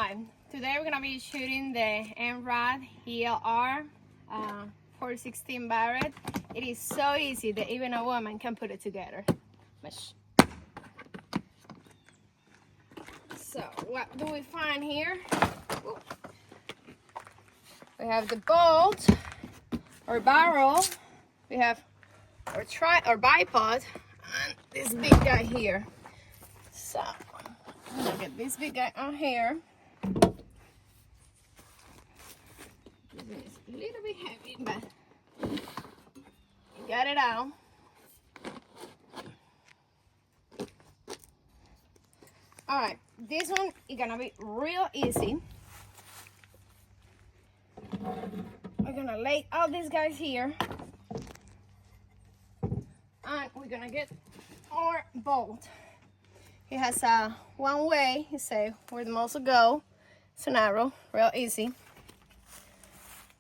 Hi, today we're gonna be shooting the MRADELR 416 Barrett. It is so easy that even a woman can put it together. So what do we find here? We have the bolt or barrel. We have our bipod and this big guy here. So look at this big guy on here. It's a little bit heavy, but you got it out. All right, this one is gonna be real easy. We're gonna lay all these guys here, and we're gonna get our bolt. It has a one way, you say, where the muzzle go. It's an arrow, real easy.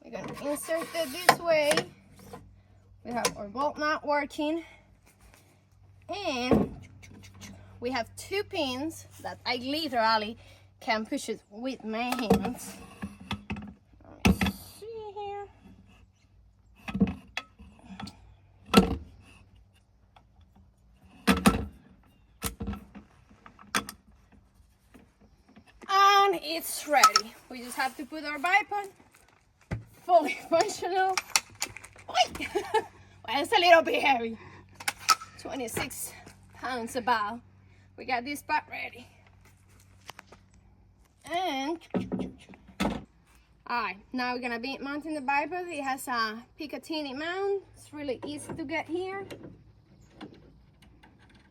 We're gonna insert it this way. We have our bolt not working, and we have two pins that I literally can push it with my hands. Let me see here. And it's ready. We just have to put our bipod fully functional. Wait. Well, it's a little bit heavy. 26 pounds about. We got this part ready. And alright, now we're gonna be mounting the bipod. It has a Picatinny mount. It's really easy to get here.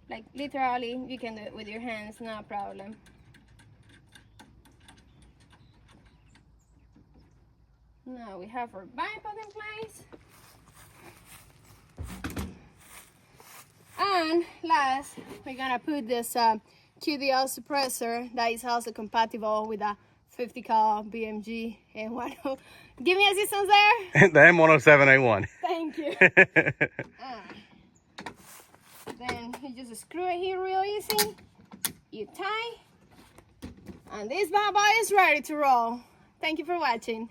Like literally, you can do it with your hands, no problem. Now we have our bipod in place. And last, we're gonna put this QDL suppressor that is also compatible with a 50 cal BMG M10. Give me assistance there. The M107A1. Thank you. Then you just screw it here real easy. You tie, and this bad boy is ready to roll. Thank you for watching.